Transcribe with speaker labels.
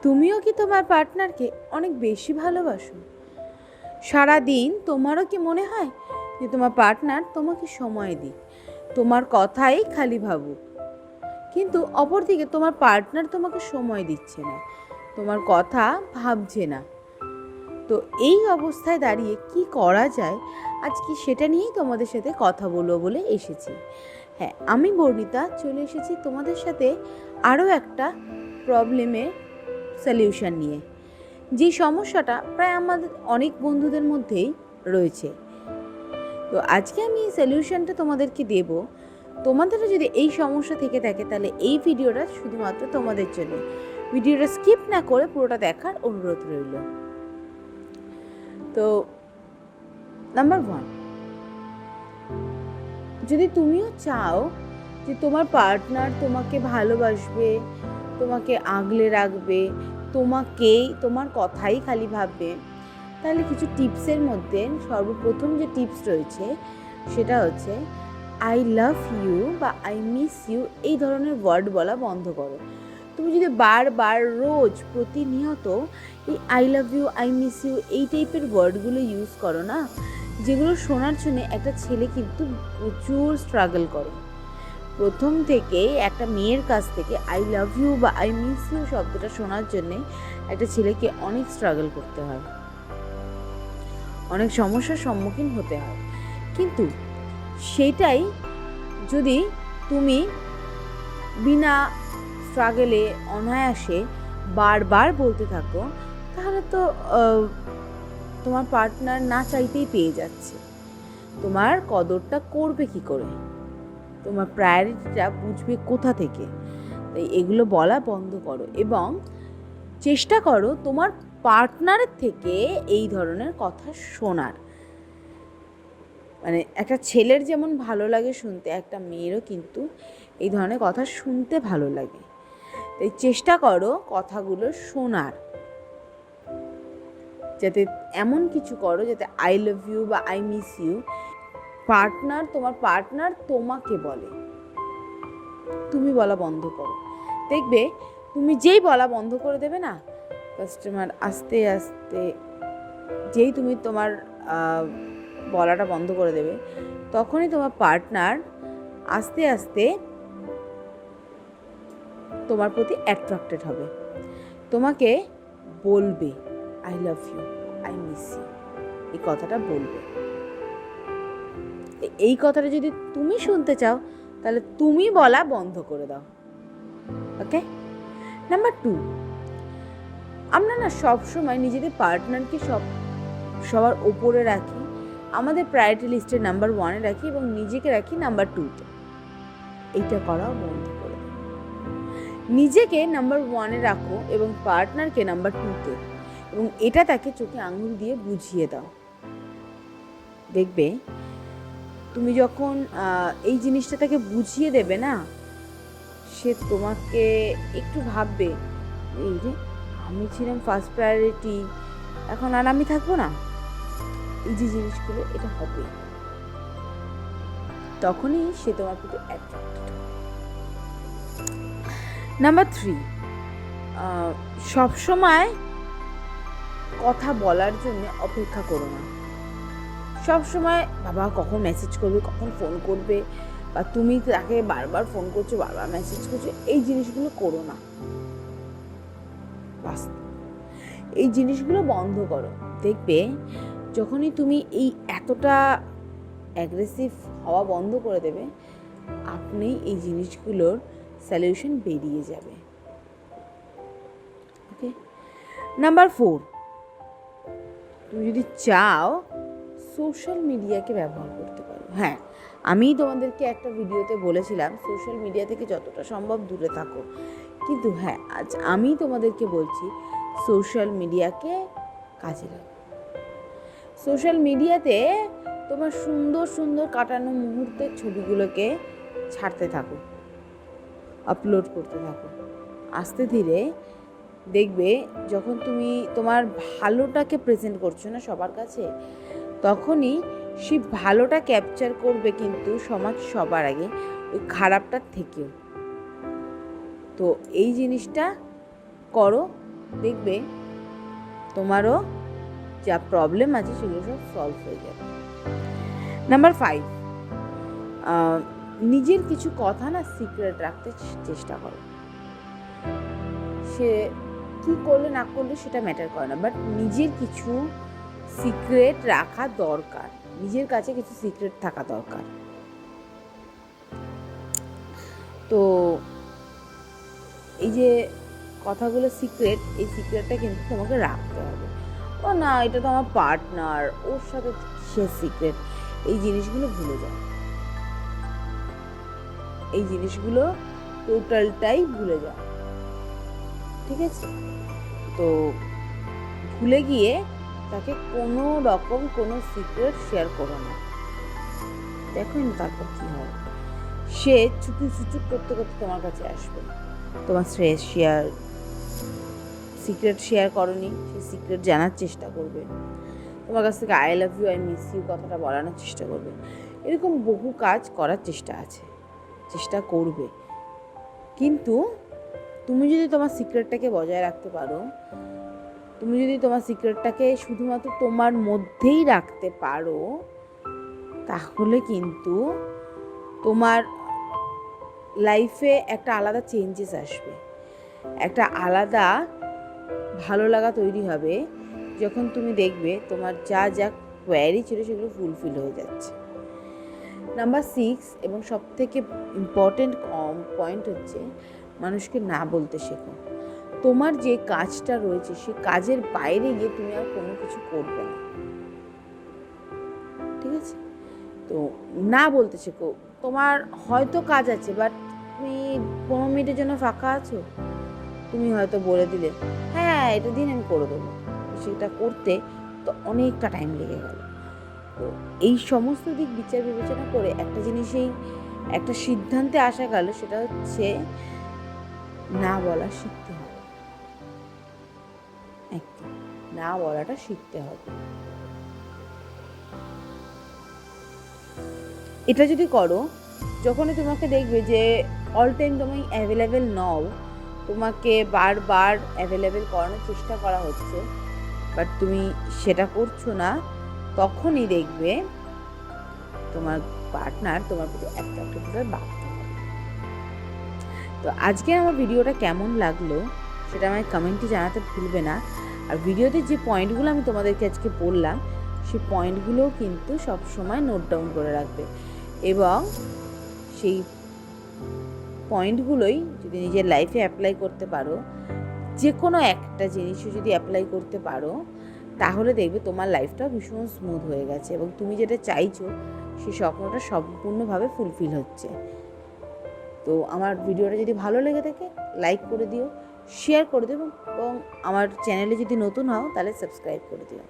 Speaker 1: তুমিও কি তোমার পার্টনারকে অনেক বেশি ভালোবাসো? সারাদিন তোমারও কি মনে হয় যে তোমার পার্টনার তোমাকে সময় দিক, তোমার কথাই খালি ভাবুক? কিন্তু অপরদিকে তোমার পার্টনার তোমাকে সময় দিচ্ছে না, তোমার কথা ভাবছে না। তো এই অবস্থায় দাঁড়িয়ে কি করা যায়, আজকে সেটা নিয়েই তোমাদের সাথে কথা বলবো বলে এসেছি। হ্যাঁ, আমি বর্ণিতা চলে এসেছি তোমাদের সাথে আরও একটা প্রবলেমের সলিউশন নিয়ে। যে সমস্যাটা প্রায় আমাদের অনেক বন্ধুদের মধ্যেই রয়েছে। তো আজকে আমি এই সলিউশনটা তোমাদেরকে দেব। তোমাদেরও যদি এই সমস্যা থেকে থাকে তাহলে এই ভিডিওটা শুধুমাত্র তোমাদের জন্য। ভিডিওটা স্কিপ না করে পুরোটা দেখার অনুরোধ রইল। তো নাম্বার 1, যদি তুমিও চাও যে তোমার পার্টনার তোমাকে ভালোবাসবে, তোমাকে আগলে রাখবে, তোমার কথাই খালি ভাববে, তাহলে কিছু টিপসের মধ্যে সর্বপ্রথম যে টিপস রয়েছে সেটা হচ্ছে আই লাভ ইউ বা আই মিস ইউ এই ধরনের ওয়ার্ড বলা বন্ধ করো। তুমি যদি বারবার রোজ প্রতিনিয়ত এই I love you, I miss you এই টাইপের ওয়ার্ডগুলো ইউজ করো না, যেগুলো শোনার জন্য একটা ছেলে কিন্তু প্রচুর স্ট্রাগল করে। প্রথম থেকে একটা মেয়ের কাছ থেকে আই লাভ ইউ বা আই মিস ইউ শব্দটা শোনার জন্যে একটা ছেলেকে অনেক স্ট্রাগল করতে হয়, অনেক সমস্যার সম্মুখীন হতে হয়। কিন্তু সেটাই যদি তুমি বিনা স্ট্রাগলে অনায়াসে বারবার বলতে থাকো, তাহলে তো তোমার পার্টনার না চাইতেই পেয়ে যাচ্ছে। তোমার কদরটা করবে কি করে, তোমার প্রায়োরিটিটা বুঝবে কোথা থেকে? তাই এগুলো বলা বন্ধ করো এবং চেষ্টা করো তোমার পার্টনারের থেকে এই ধরনের কথা শোনার। মানে একটা ছেলের যেমন ভালো লাগে শুনতে, একটা মেয়েরও কিন্তু এই ধরনের কথা শুনতে ভালো লাগে। তাই চেষ্টা করো কথাগুলো শোনার, যাতে এমন কিছু করো যাতে আই লাভ ইউ বা আই মিস ইউ তোমার পার্টনার তোমাকে বলে, তুমি বলা বন্ধ করো। দেখবে তুমি যেই বলা বন্ধ করে দেবে না, কাস্টমার আস্তে আস্তে যেই তুমি তোমার বলাটা বন্ধ করে দেবে, তখনই তোমার পার্টনার আস্তে আস্তে তোমার প্রতি অ্যাট্রাক্টেড হবে, তোমাকে বলবে I love you, I miss you এই কথাটা বলবে। এই কথাটা যদি তুমি শুনতে চাও তাহলে তুমি বলা বন্ধ করে দাও। ওকে? নাম্বার 2, আমরা না সবসময় নিজেদের পার্টনারকে সবার ওপরে রাখি, আমাদের প্রায়োরিটি লিস্টের নাম্বার 1-এ রাখি এবং নিজেকে রাখি নাম্বার 2-তে। এইটা করাও বন্ধ করে দাও। নিজেকে নাম্বার 1-এ রাখো এবং পার্টনারকে নাম্বার 2-তে, এবং এটা তাকে চোখে আঙুল দিয়ে বুঝিয়ে দাও। দেখবে তুমি যখন এই জিনিসটা তাকে বুঝিয়ে দেবে না, সে তোমাকে একটু ভাববে এই রে, আমি ছিলাম ফার্স্ট প্রায়োরিটি, এখন আর আমি থাকবো না। এই যে জিনিসগুলো এটা হবে, তখনই সে তোমার প্রতি অ্যাট্রাক্টেড হবে। নাম্বার 3, সবসময় কথা বলার জন্য অপেক্ষা করো না। সবসময় বাবা কখন মেসেজ করবে, কখন ফোন করবে, বা তুমি তাকে বারবার ফোন করছো, বারবার মেসেজ করছো, এই জিনিসগুলো করো না। এই জিনিসগুলো বন্ধ করো। দেখবে যখনই তুমি এই এতটা অ্যাগ্রেসিভ হওয়া বন্ধ করে দেবে, আপনি এই জিনিসগুলোর সলিউশন বেরিয়ে যাবে। ওকে? নাম্বার 4, তুমি যদি চাও সোশ্যাল মিডিয়াকে ব্যবহার করতে পারো। হ্যাঁ, আমি তোমাদেরকে একটা ভিডিওতে বলেছিলাম সোশ্যাল মিডিয়া থেকে যতটা সম্ভব দূরে থাকো, কিন্তু হ্যাঁ, আজ আমি তোমাদেরকে বলছি সোশ্যাল মিডিয়াকে কাজে লাগো। সোশ্যাল মিডিয়াতে তোমার সুন্দর সুন্দর কাটানো মুহূর্তের ছবিগুলোকে ছাড়তে থাকো, আপলোড করতে থাকো। আস্তে ধীরে দেখবে যখন তুমি তোমার ভালোটাকে প্রেজেন্ট করছো না সবার কাছে, তখনই সেই ভালোটা ক্যাপচার করবে কিন্তু সমাজ সবার আগে ওই খারাপটার থেকেও। তো এই জিনিসটা করো, দেখবে তোমারও যা প্রবলেম আছে সেগুলো সব সলভ হয়ে যাবে। নাম্বার 5, নিজের কিছু কথা না সিক্রেট রাখতে চেষ্টা করো। সে কি করলে না করলে সেটা ম্যাটার করে না, বাট নিজের কিছু সিক্রেট রাখা দরকার, নিজের কাছে কিছু সিক্রেট থাকা দরকার। তো এই যে কথাগুলো সিক্রেট, এই সিক্রেটটা কিন্তু তোমাকে রাখতে হবে। ও না, এটা তো আমার পার্টনার, ওর সাথে সে সিক্রেট, এই জিনিসগুলো ভুলে যাও। এই জিনিসগুলো টোটালটাই ভুলে যাও, ঠিক আছে? তো ভুলে গিয়ে তাকে কোনো রকম কোনো সিক্রেট শেয়ার করো না। দেখো না তারপর কি হয়। সে চুচুক করতে করতে তোমার কাছে আসবে, তোমার সিক্রেট শেয়ার করনি, সে সিক্রেট জানার চেষ্টা করবে, তোমার কাছ থেকে I love you, I miss you কথাটা বলানোর চেষ্টা করবে। এরকম বহু কাজ করার চেষ্টা করবে। কিন্তু তুমি যদি তোমার সিক্রেটটাকে বজায় রাখতে পারো, তুমি যদি তোমার সিক্রেটটাকে শুধুমাত্র তোমার মধ্যেই রাখতে পারো, তাহলে কিন্তু তোমার লাইফে একটা আলাদা চেঞ্জেস আসবে, একটা আলাদা ভালো লাগা তৈরি হবে, যখন তুমি দেখবে তোমার যা যা কোয়ারি ছিল সেগুলো ফুলফিল হয়ে যাচ্ছে। নাম্বার 6 এবং সবথেকে ইম্পর্টেন্ট পয়েন্ট হচ্ছে মানুষকে না বলতে শেখো। তোমার যে কাজটা রয়েছে সেই কাজের বাইরে গিয়ে তুমি আর কোনো কিছু করবে না, ঠিক আছে? তো না বলতে শেখো। তোমার হয়তো কাজ আছে, বাট তুমি 15 মিনিটের জন্য ফাঁকা আছো, তুমি হয়তো বলে দিলে হ্যাঁ এটা দিন আমি করে দেবো, সেটা করতে তো অনেকটা টাইম লেগে গেল। তো এই সমস্ত দিক বিচার বিবেচনা করে একটা জিনিসেই একটা সিদ্ধান্তে আসা গেল, সেটা হচ্ছে না বলা শিখতে হবে। একদম না বলাটা শিখতে হবে। এটা যদি করো, যখনই তোমাকে দেখবে যে অল টাইম তুমি অ্যাভেলেবেল নও, তোমাকে বারবার অ্যাভেলেবেল করানোর চেষ্টা করা হচ্ছে, বাট তুমি সেটা করছো না, তখনই দেখবে তোমার পার্টনার তোমার প্রতি অ্যাট্রাক্টেড বাড়তে হবে। তো আজকে আমার ভিডিওটা কেমন লাগলো সেটা আমায় কমেন্টে জানাতে ভুলবে না। আর ভিডিওতে যে পয়েন্টগুলো আমি তোমাদেরকে আজকে বললাম, সেই পয়েন্টগুলোও কিন্তু সবসময় নোট ডাউন করে রাখবে, এবং সেই পয়েন্টগুলোই যদি নিজের লাইফে অ্যাপ্লাই করতে পারো, যে কোনো একটা জিনিসও যদি অ্যাপ্লাই করতে পারো, তাহলে দেখবে তোমার লাইফটাও ভীষণ স্মুথ হয়ে গেছে এবং তুমি যেটা চাইছো সেই স্বপ্নটা সম্পূর্ণভাবে ফুলফিল হচ্ছে। তো আমার ভিডিওটা যদি ভালো লেগে থাকে লাইক করে দিও, শেয়ার করে দিও, এবং আমার চ্যানেলে যদি নতুন হও তাহলে সাবস্ক্রাইব করে দিও।